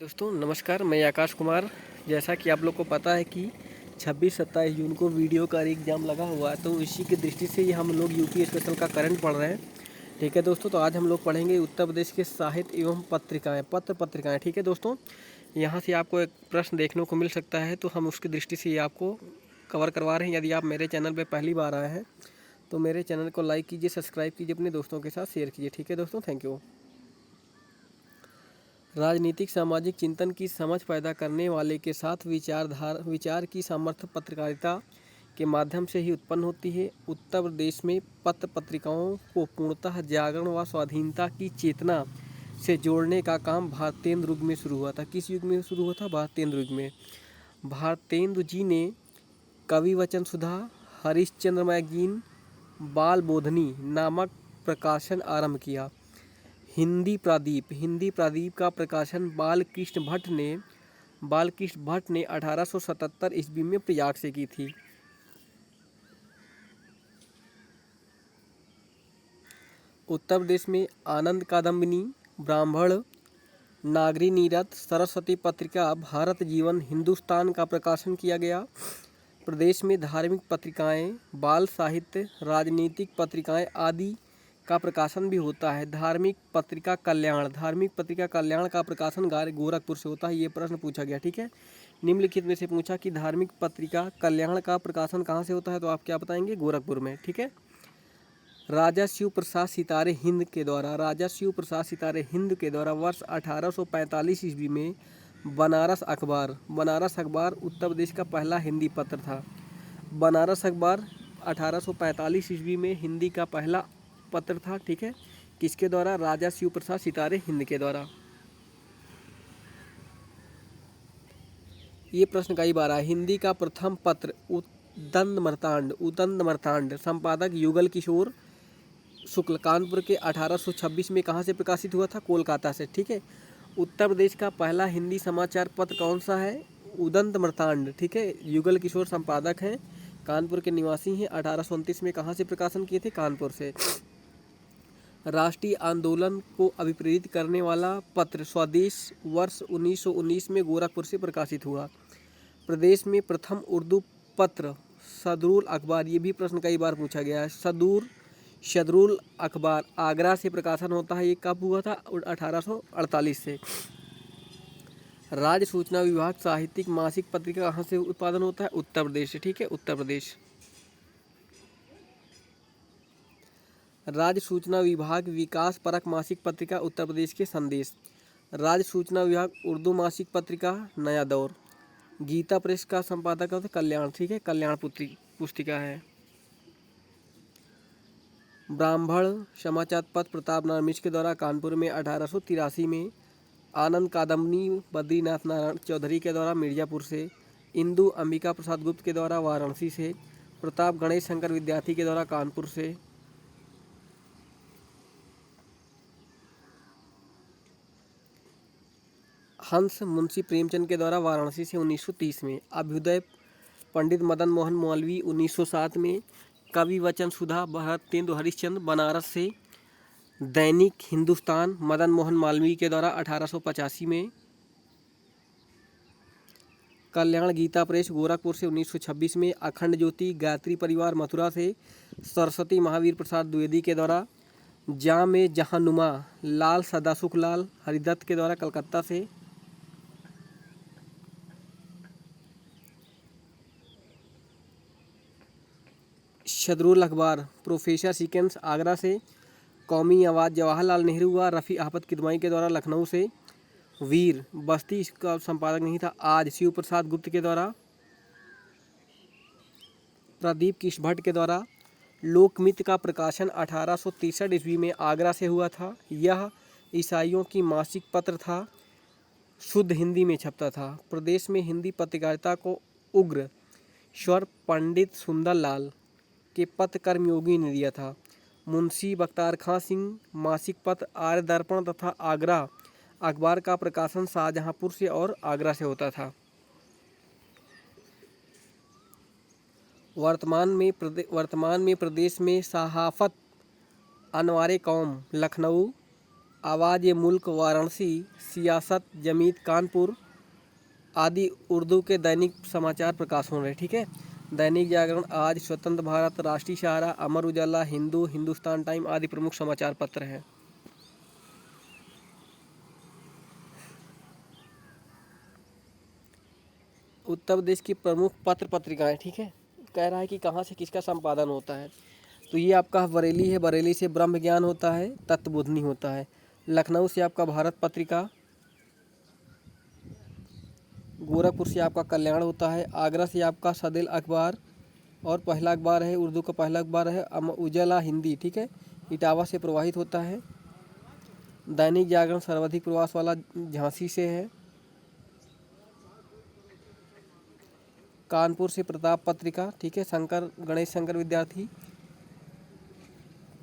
दोस्तों नमस्कार, मैं आकाश कुमार। जैसा कि आप लोग को पता है कि 26-27 जून को वीडियो का एग्ज़ाम लगा हुआ है, तो इसी की दृष्टि से ही हम लोग यूपी स्पेशल का करंट पढ़ रहे हैं। ठीक है दोस्तों, तो आज हम लोग पढ़ेंगे उत्तर प्रदेश के साहित्य एवं पत्रिकाएं, पत्र पत्रिकाएं। ठीक है दोस्तों, यहाँ से आपको एक प्रश्न देखने को मिल सकता है, तो हम उसकी दृष्टि से ये आपको कवर करवा रहे हैं। यदि आप मेरे चैनल पर पहली बार आए हैं तो मेरे चैनल को लाइक कीजिए, सब्सक्राइब कीजिए, अपने दोस्तों के साथ शेयर कीजिए। ठीक है दोस्तों, थैंक यू। राजनीतिक सामाजिक चिंतन की समझ पैदा करने वाले के साथ विचार की सामर्थ्य पत्रकारिता के माध्यम से ही उत्पन्न होती है। उत्तर प्रदेश में पत्र पत्रिकाओं को पूर्णतः जागरण व स्वाधीनता की चेतना से जोड़ने का काम भारतेंदु युग में शुरू हुआ था। किस युग में शुरू हुआ था? भारतेंदु युग में। भारतेंदु जी ने कवि वचन सुधा, हरिश्चंद्र मैगजीन, बाल बोधनी नामक प्रकाशन आरंभ किया। हिंदी प्रादीप का प्रकाशन बालकृष्ण भट्ट ने 1877 ईस्वी में प्रयाग से की थी। उत्तर प्रदेश में आनंद कादम्बिनी, ब्राह्मण, नागरी नीरद, सरस्वती पत्रिका, भारत जीवन, हिंदुस्तान का प्रकाशन किया गया। प्रदेश में धार्मिक पत्रिकाएं, बाल साहित्य, राजनीतिक पत्रिकाएं आदि का प्रकाशन भी होता है। धार्मिक पत्रिका कल्याण का प्रकाशन गोरखपुर से होता है। ये प्रश्न पूछा गया। ठीक है, निम्नलिखित में से पूछा कि धार्मिक पत्रिका कल्याण का प्रकाशन कहाँ से होता है, तो आप क्या बताएंगे? गोरखपुर में। ठीक है। राजा शिव प्रसाद सितारे हिंद के द्वारा वर्ष 1845 ईस्वी में बनारस अखबार उत्तर प्रदेश का पहला हिंदी पत्र था। बनारस अखबार 1845 ईस्वी में हिंदी का पहला पत्र था। ठीक है, किसके द्वारा? राजा शिव प्रसाद सितारे हिंद के द्वारा। ये प्रश्न कई बार आया। हिंदी का प्रथम पत्र उदंड मर्तांड, संपादक युगल किशोर शुक्ल, कानपुर के 1826 में कहाँ से प्रकाशित हुआ था? कोलकाता से। ठीक है। उत्तर प्रदेश का पहला हिंदी समाचार पत्र कौन सा है? उदंत मर्तांड। ठीक है, युगल किशोर संपादक हैं, कानपुर के निवासी हैं। 1829 में कहाँ से प्रकाशन किए थे? कानपुर से। राष्ट्रीय आंदोलन को अभिप्रेरित करने वाला पत्र स्वदेश वर्ष 1919 में गोरखपुर से प्रकाशित हुआ। प्रदेश में प्रथम उर्दू पत्र सदरुल अखबार, ये भी प्रश्न कई बार पूछा गया है। सदरुल अखबार आगरा से प्रकाशन होता है। ये कब हुआ था? 1848 से। राज्य सूचना विभाग साहित्यिक मासिक पत्रिका कहाँ से उत्पादन होता है? उत्तर प्रदेश से। ठीक है, उत्तर प्रदेश। राज्य सूचना विभाग विकास परक मासिक पत्रिका उत्तर प्रदेश के संदेश। राज्य सूचना विभाग उर्दू मासिक पत्रिका नया दौर। गीता प्रेस का संपादक होता है कल्याण। ठीक है, कल्याण पुस्तिका है। ब्राह्मण समाचार पत्र प्रताप नारायण मिश्र के द्वारा कानपुर में 1883 में। आनंद कादम्बिनी बद्रीनाथ नारायण चौधरी के द्वारा मिर्जापुर से। इंदु अंबिका प्रसाद गुप्त के द्वारा वाराणसी से। प्रताप गणेश शंकर विद्यार्थी के द्वारा कानपुर से। हंस मुंशी प्रेमचंद के द्वारा वाराणसी से 1930 में। अभ्युदय पंडित मदन मोहन मौलवी 1907 में। कवि वचन सुधा भारतेंदु हरिश्चंद्र बनारस से। दैनिक हिंदुस्तान मदन मोहन मालवीय के द्वारा 1885 में। कल्याण गीता प्रेस गोरखपुर से 1926 में। अखंड ज्योति गायत्री परिवार मथुरा से। सरस्वती महावीर प्रसाद द्विवेदी के द्वारा। जाम में जहानुमा लाल सदासुख लाल हरिदत्त के द्वारा कलकत्ता से। सदरुल अखबार प्रोफेसर सिकेंस आगरा से। कौमी आवाज़ जवाहरलाल नेहरू व रफ़ी अहमद किदवाई के द्वारा लखनऊ से। वीर बस्ती इसका संपादक नहीं था, आज शिव प्रसाद गुप्त के द्वारा। प्रदीप किश भट्ट के द्वारा। लोकमित्र का प्रकाशन 1863 ईस्वी में आगरा से हुआ था। यह ईसाइयों की मासिक पत्र था, शुद्ध हिंदी में छपता था। प्रदेश में हिंदी पत्रकारिता को उग्र स्वर पंडित सुंदरलाल के पत्र कर्मयोगी ने दिया था। मुंशी बख्तियार खां सिंह मासिक पत्र आर्य दर्पण तथा आगरा अखबार का प्रकाशन शाहजहांपुर से और आगरा से होता था। वर्तमान में प्रदेश में सहाफत अनवारे कौम लखनऊ, आवाज़ मुल्क वाराणसी, सियासत जमीत कानपुर आदि उर्दू के दैनिक समाचार प्रकाश हो रहे हैं। ठीक है, दैनिक जागरण, आज, स्वतंत्र भारत, राष्ट्रीय सहारा, अमर उजाला, हिंदू, हिंदुस्तान टाइम आदि प्रमुख समाचार पत्र हैं। उत्तर प्रदेश की प्रमुख पत्र पत्रिकाएं। ठीक है, कह रहा है कि कहाँ से किसका संपादन होता है। तो ये आपका बरेली है, बरेली से ब्रह्म ज्ञान होता है, तत्वबोधिनी होता है। लखनऊ से आपका भारत पत्रिका, गोरखपुर से आपका कल्याण होता है, आगरा से आपका सदैल अखबार और पहला अखबार है उर्दू का, पहला अखबार है उजाला हिंदी। ठीक है, इटावा से प्रवाहित होता है। दैनिक जागरण सर्वाधिक प्रवास वाला झांसी से है। कानपुर से प्रताप पत्रिका, ठीक है, शंकर गणेश शंकर विद्यार्थी।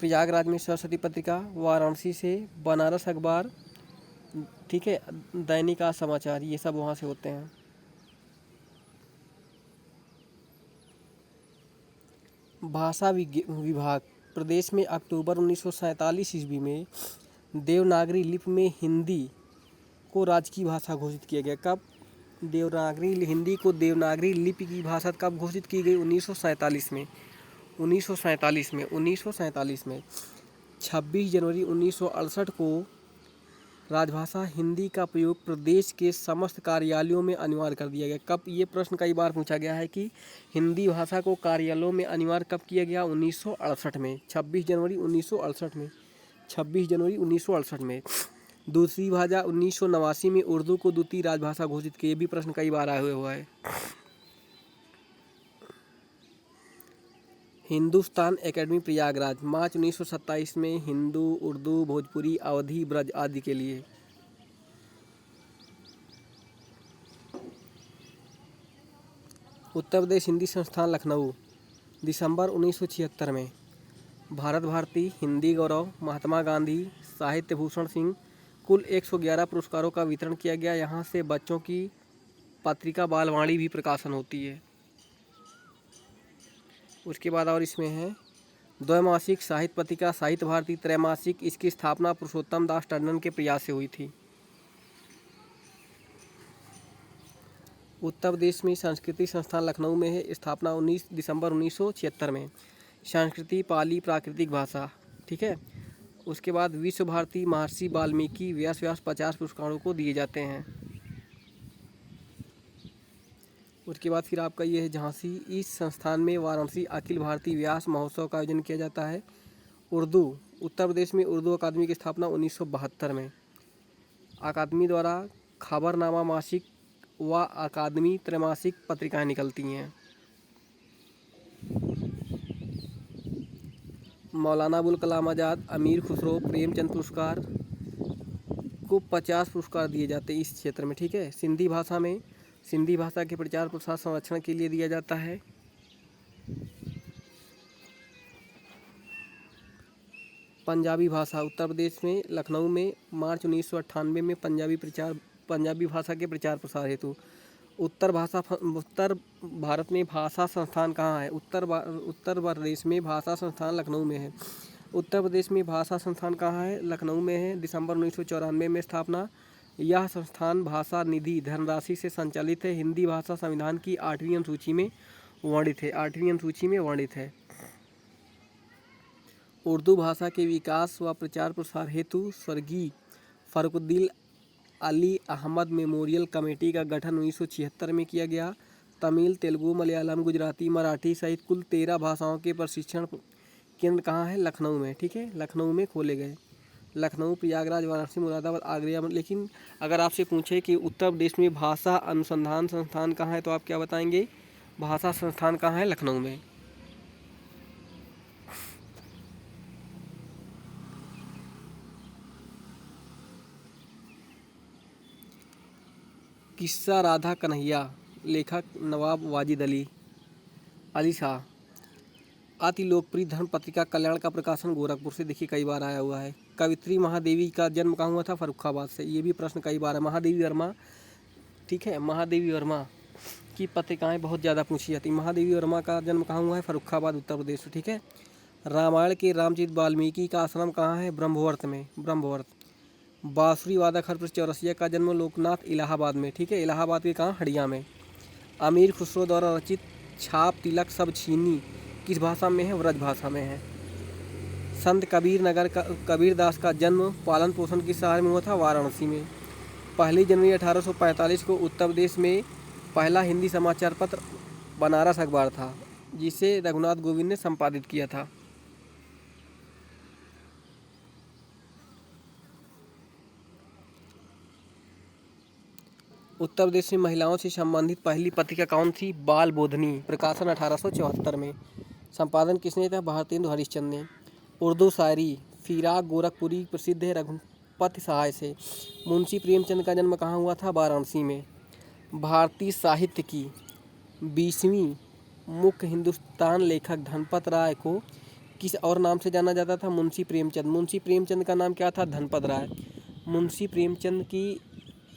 प्रयागराज में सरस्वती पत्रिका, वाराणसी से बनारस अखबार, ठीक है, दैनिक आज समाचार, ये सब वहाँ से होते हैं। भाषा विभाग, प्रदेश में अक्टूबर 1947 ईस्वी में देवनागरी लिपि में हिंदी को राजकीय भाषा घोषित किया गया। कब देवनागरी हिंदी को देवनागरी लिपि की भाषा कब घोषित की गई? 1947 में। 1947 में 26 जनवरी 1968 को राजभाषा हिंदी का प्रयोग प्रदेश के समस्त कार्यालयों में अनिवार्य कर दिया गया। कब? ये प्रश्न कई बार पूछा गया है कि हिंदी भाषा को कार्यालयों में अनिवार्य कब किया गया? 1968 में, 26 जनवरी 1968 में, 26 जनवरी 1968 में। दूसरी भाषा 1989 में उर्दू को द्वितीय राजभाषा घोषित की। ये भी प्रश्न कई बार आया हुआ है। हिंदुस्तान एकेडमी प्रयागराज, मार्च 1927 में हिंदू, उर्दू, भोजपुरी, अवधी, ब्रज आदि के लिए। उत्तर प्रदेश हिंदी संस्थान लखनऊ, दिसंबर 1976 में। भारत भारती, हिंदी गौरव, महात्मा गांधी, साहित्य भूषण सिंह, कुल 111 पुरस्कारों का वितरण किया गया। यहाँ से बच्चों की पत्रिका बालवाणी भी प्रकाशन होती है। उसके बाद और इसमें है द्वैमासिक साहित्य पत्रिका साहित्य भारती त्रैमासिक, इसकी स्थापना पुरुषोत्तम दास टंडन के प्रयास से हुई थी। उत्तर प्रदेश में संस्कृति संस्थान लखनऊ में है, स्थापना 19 दिसंबर 1976 में। संस्कृति पाली प्राकृतिक भाषा, ठीक है। उसके बाद विश्व भारती महर्षि वाल्मीकि व्यास 50 पुरस्कारों को दिए जाते हैं। उसके बाद फिर आपका ये है झांसी, इस संस्थान में वाराणसी अखिल भारतीय व्यास महोत्सव का आयोजन किया जाता है। उर्दू, उत्तर प्रदेश में उर्दू अकादमी की स्थापना 1972 में। अकादमी द्वारा खबरनामा मासिक व अकादमी त्रैमासिक पत्रिकाएं निकलती हैं। मौलाना अबुल कलाम आज़ाद, अमीर खुसरो, प्रेमचंद पुरस्कार को 50 पुरस्कार दिए जाते हैं इस क्षेत्र में, ठीक है। सिंधी भाषा में सिंधी भाषा के प्रचार प्रसार संरक्षण के लिए दिया जाता है। पंजाबी भाषा, उत्तर प्रदेश में लखनऊ में मार्च 1998 में पंजाबी भाषा के प्रचार प्रसार हेतु। उत्तर भारत में भाषा संस्थान कहाँ है? उत्तर प्रदेश में भाषा संस्थान लखनऊ में है। उत्तर प्रदेश में भाषा संस्थान कहाँ है? लखनऊ में है। दिसंबर 1994 में स्थापना। यह संस्थान भाषा निधि धनराशि से संचालित है। हिंदी भाषा संविधान की 8वीं अनुसूची में वर्णित है। उर्दू भाषा के विकास व प्रचार प्रसार हेतु स्वर्गीय फर्रुद्दीन अली अहमद मेमोरियल कमेटी का गठन 1976 में किया गया। तमिल, तेलुगु, मलयालम, गुजराती, मराठी सहित कुल 13 भाषाओं के प्रशिक्षण केंद्र कहाँ है? लखनऊ में, ठीक है। लखनऊ में खोले गए। लखनऊ, प्रयागराज, वाराणसी, मुरादाबाद, आगरा। लेकिन अगर आपसे पूछे कि उत्तर प्रदेश में भाषा अनुसंधान संस्थान कहाँ है, तो आप क्या बताएंगे? भाषा संस्थान कहाँ है? लखनऊ में। किस्सा राधा कन्हैया, लेखक नवाब वाजिद अली शाह। अति लोकप्रिय धर्म पत्रिका कल्याण का प्रकाशन गोरखपुर से, देखिए कई बार आया हुआ है। कवित्री महादेवी का जन्म कहाँ हुआ था? फर्रुखाबाद से, ये भी प्रश्न कई बार है। महादेवी वर्मा, ठीक है, महादेवी वर्मा की पत्रिकाएं बहुत ज़्यादा पूछी जाती। महादेवी वर्मा का जन्म कहाँ हुआ है? फर्रुखाबाद, उत्तर प्रदेश, ठीक है। रामायण के रामचरित वाल्मीकि का आश्रम कहाँ है? ब्रह्मवर्त में, ब्रह्मवर्त। बांसुरी वादक हरप्रसाद चौरसिया का जन्म लोकनाथ इलाहाबाद में, ठीक है, इलाहाबाद के कहाँ, हड़िया में। अमीर खुसरो द्वारा रचित छाप तिलक सब छीनी किस भाषा में है, व्रज भाषा में है। संत कबीरदास का जन्म पालन पोषण किस शहर में हुआ था, वाराणसी में। 1 जनवरी 1845 को उत्तर प्रदेश में पहला हिंदी समाचार पत्र बनारस अखबार था, जिसे रघुनाथ गोविंद ने संपादित किया था। उत्तर प्रदेश में महिलाओं से संबंधित पहली पत्रिका कौन थी, बाल बोधनी, प्रकाशन 1874 में। संपादन किसने था, भारतेंदु हरिश्चंद्र ने। उर्दू शायरी फिराक गोरखपुरी प्रसिद्ध है रघुपति सहाय से। मुंशी प्रेमचंद का जन्म कहाँ हुआ था, वाराणसी में। भारतीय साहित्य की 20वीं मुख्य हिंदुस्तान लेखक धनपत राय को किस और नाम से जाना जाता था, मुंशी प्रेमचंद। मुंशी प्रेमचंद का नाम क्या था, धनपत राय। मुंशी प्रेमचंद की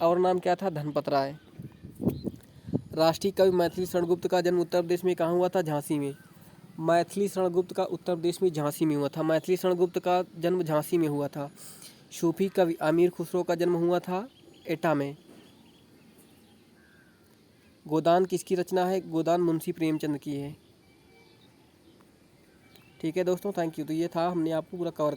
और नाम क्या था, धनपत राय। राष्ट्रीय कवि मैथिली शरण गुप्त का जन्म उत्तर प्रदेश में कहाँ हुआ था, झांसी में। मैथिली शरण गुप्त का उत्तर प्रदेश में झांसी में हुआ था। मैथिली शरण गुप्त का जन्म झांसी में हुआ था। सूफी कवि अमीर खुसरो का जन्म हुआ था एटा में। गोदान किसकी रचना है, गोदान मुंशी प्रेमचंद की है। ठीक है दोस्तों, थैंक यू। तो ये था, हमने आपको पूरा कवर